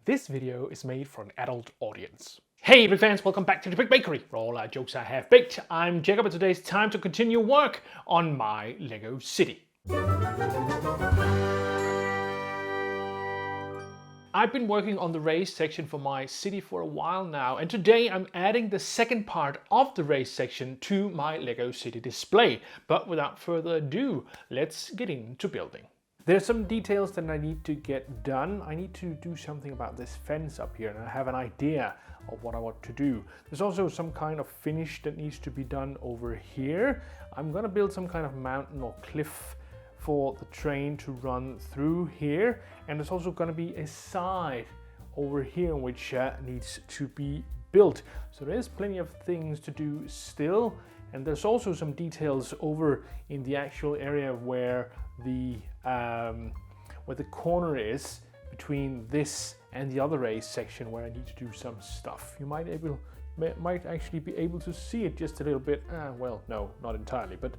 This video is made for an adult audience. Hey Brick fans, welcome back to the Brick Bakery, where all our jokes I have baked. I'm Jacob and today it's time to continue work on my Lego city. I've been working on the race section for my city for a while now, and today I'm adding the second part of the race section to my Lego city display. But without further ado, let's get into building. There's some details that I need to get done. I need to do something about this fence up here, and I have an idea of what I want to do. There's also some kind of finish that needs to be done over here. I'm gonna build some kind of mountain or cliff for the train to run through here, and there's also gonna be a side over here which needs to be built. So there's plenty of things to do still, and there's also some details over in the actual area where the corner is between this and the other race section, where I need to do some stuff. You might actually be able to see it just a little bit. Well, no, not entirely, but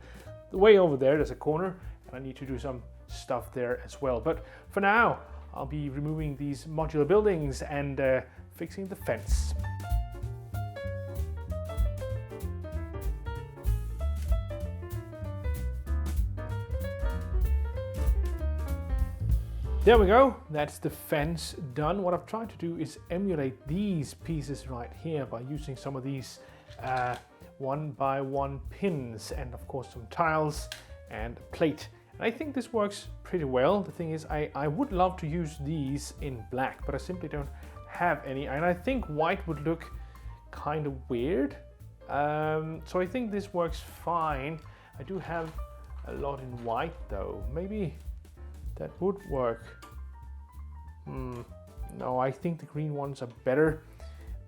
the way over there's a corner, and I need to do some stuff there as well. But for now, I'll be removing these modular buildings and fixing the fence. There we go, that's the fence done. What I've tried to do is emulate these pieces right here by using some of these 1x1 pins and of course some tiles and a plate. And I think this works pretty well. The thing is, I would love to use these in black, but I simply don't have any. And I think white would look kind of weird. So I think this works fine. I do have a lot in white though. Maybe that would work. No, I think the green ones are better.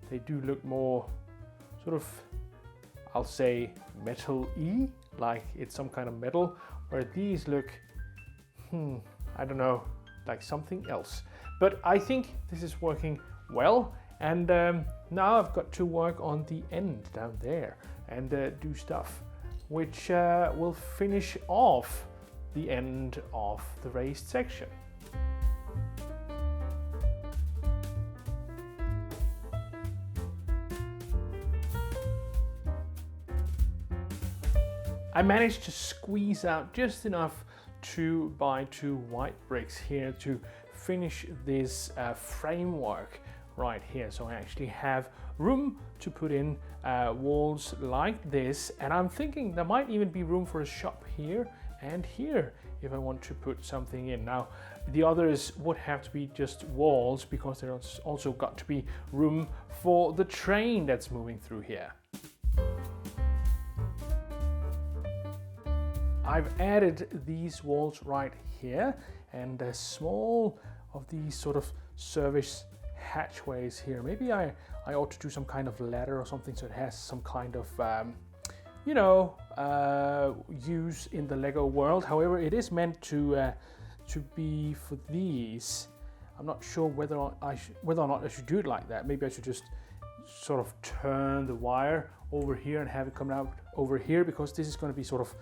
They do look more sort of, I'll say, metal-y, like it's some kind of metal, where these look, I don't know, like something else. But I think this is working well, and now I've got to work on the end down there and do stuff which will finish off the end of the raised section. I managed to squeeze out just enough to buy 2 white bricks here to finish this framework right here. So I actually have room to put in walls like this, and I'm thinking there might even be room for a shop here and here if I want to put something in. Now the others would have to be just walls because there's also got to be room for the train that's moving through here. I've added these walls right here and a small of these sort of service hatchways here. Maybe I ought to do some kind of ladder or something so it has some kind of use in the Lego world. However, it is meant to be for these. I'm not sure whether or not I should do it like that. Maybe I should just sort of turn the wire over here and have it come out over here, because this is going to be sort of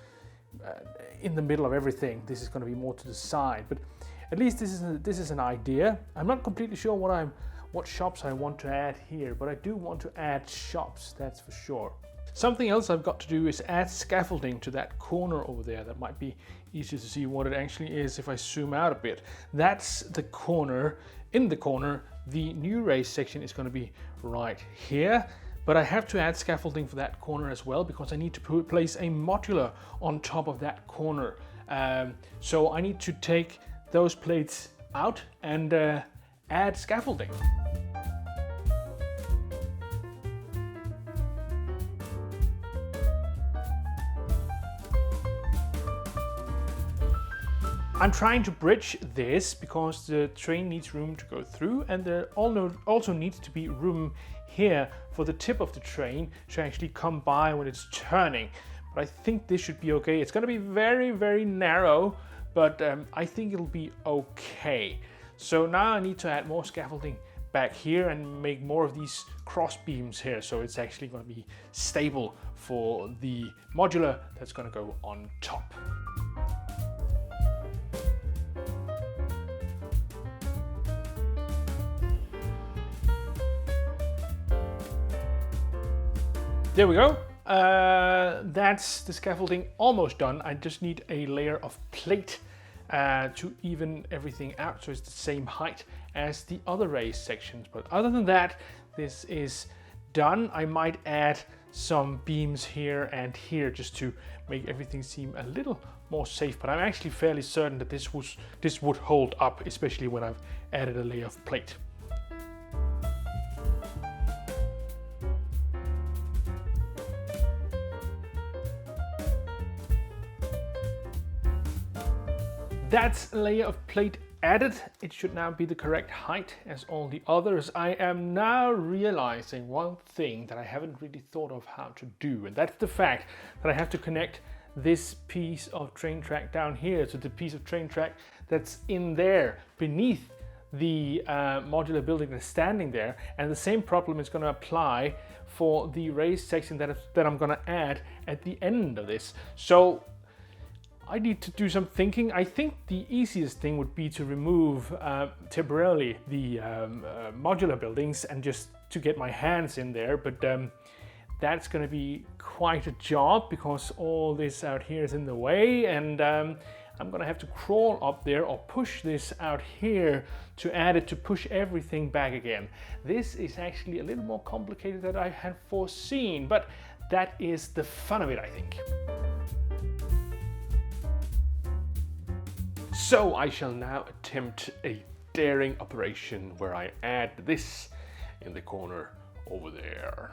in the middle of everything. This is going to be more to the side, but at least this is an idea. I'm not completely sure what shops I want to add here, but I do want to add shops, that's for sure. Something else I've got to do is add scaffolding to that corner over there. That might be easier to see what it actually is if I zoom out a bit. That's the corner. In the corner, the new race section is going to be right here, but I have to add scaffolding for that corner as well, because I need to place a modular on top of that corner. So I need to take those plates out and add scaffolding. I'm trying to bridge this because the train needs room to go through, and there also needs to be room here for the tip of the train to actually come by when it's turning. But I think this should be okay. It's going to be very, very narrow, but I think it'll be okay. So now I need to add more scaffolding back here and make more of these cross beams here, so it's actually going to be stable for the modular that's going to go on top. There we go. That's the scaffolding almost done. I just need a layer of plate to even everything out so it's the same height as the other raised sections. But other than that, this is done. I might add some beams here and here just to make everything seem a little more safe, but I'm actually fairly certain that this would hold up, especially when I've added a layer of plate. That's a layer of plate added. It should now be the correct height as all the others. I am now realizing one thing that I haven't really thought of how to do, and that's the fact that I have to connect this piece of train track down here to the piece of train track that's in there beneath the modular building that's standing there, and the same problem is going to apply for the raised section that I'm going to add at the end of this. So I need to do some thinking. I think the easiest thing would be to remove temporarily the modular buildings and just to get my hands in there, but that's going to be quite a job because all this out here is in the way, and I'm going to have to crawl up there or push this out here to add it to push everything back again. This is actually a little more complicated than I had foreseen, but that is the fun of it, I think. So I shall now attempt a daring operation where I add this in the corner over there.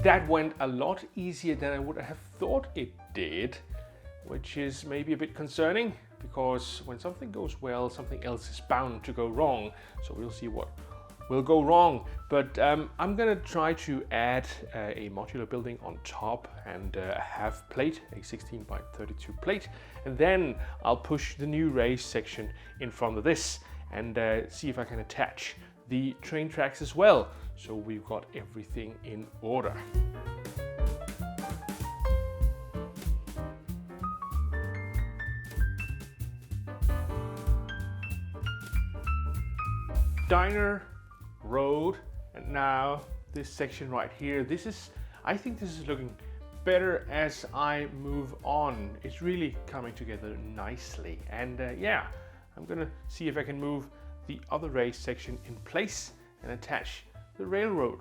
That went a lot easier than I would have thought it did, which is maybe a bit concerning because when something goes well, something else is bound to go wrong. So we'll see what will go wrong, but I'm gonna try to add a modular building on top and a half plate, a 16 by 32 plate, and then I'll push the new raised section in front of this and see if I can attach the train tracks as well, so we've got everything in order. Diner, road, and now this section right here. I think this is looking better as I move on. It's really coming together nicely, and yeah, I'm gonna see if I can move the other raised section in place and attach the railroad.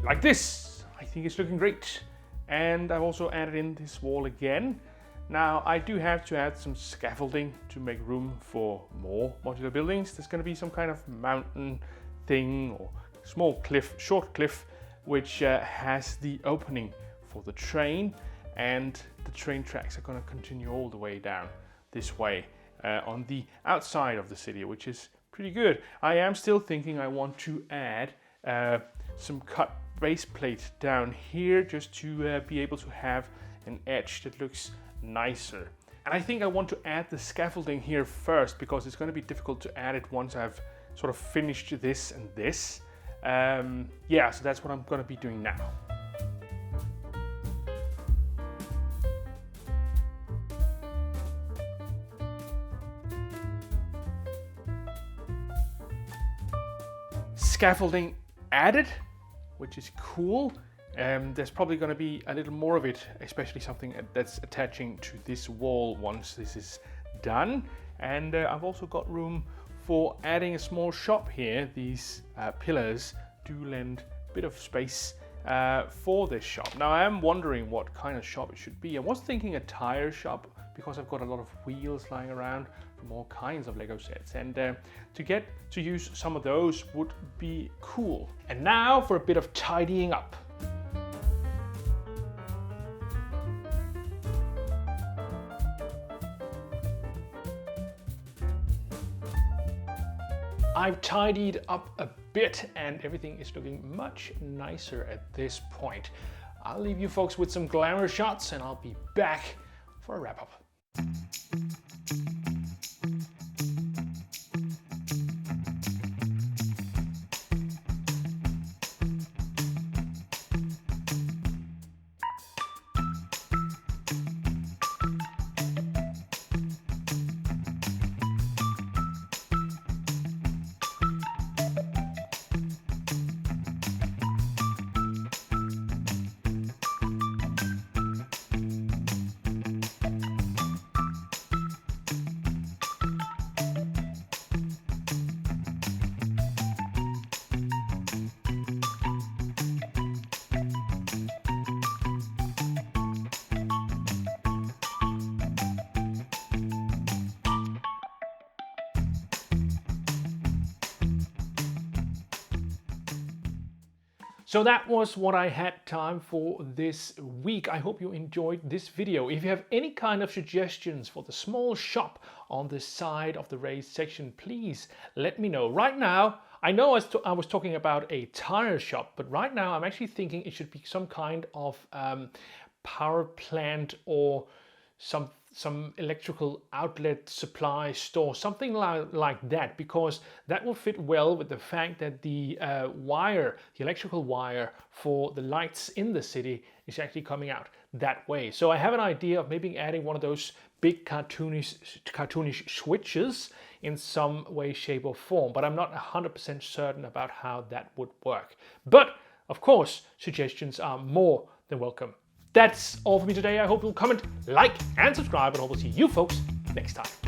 Like this. I think it's looking great. And I've also added in this wall again. Now I do have to add some scaffolding to make room for more modular buildings. There's going to be some kind of mountain thing or small cliff, short cliff, which has the opening for the train, and the train tracks are going to continue all the way down this way on the outside of the city, which is pretty good. I am still thinking I want to add some cut base plate down here just to be able to have an edge that looks nicer. And I think I want to add the scaffolding here first because it's going to be difficult to add it once I've sort of finished this and this. Yeah, so that's what I'm going to be doing now. Scaffolding added, which is cool. There's probably going to be a little more of it, especially something that's attaching to this wall once this is done. And I've also got room for adding a small shop here. These pillars do lend a bit of space for this shop. Now I am wondering what kind of shop it should be. I was thinking a tire shop because I've got a lot of wheels lying around from all kinds of Lego sets, and to get to use some of those would be cool. And now for a bit of tidying up. I've tidied up a bit and everything is looking much nicer at this point. I'll leave you folks with some glamour shots and I'll be back for a wrap up. So that was what I had time for this week. I hope you enjoyed this video. If you have any kind of suggestions for the small shop on the side of the raised section, please let me know. Right now, I know I was talking about a tire shop, but right now I'm actually thinking it should be some kind of power plant or some electrical outlet supply store, something like that, because that will fit well with the fact that the electrical wire for the lights in the city is actually coming out that way. So I have an idea of maybe adding one of those big cartoonish switches in some way, shape or form, but I'm not 100% certain about how that would work. But of course, suggestions are more than welcome. That's all for me today. I hope you'll comment, like, and subscribe, and I will see you folks next time.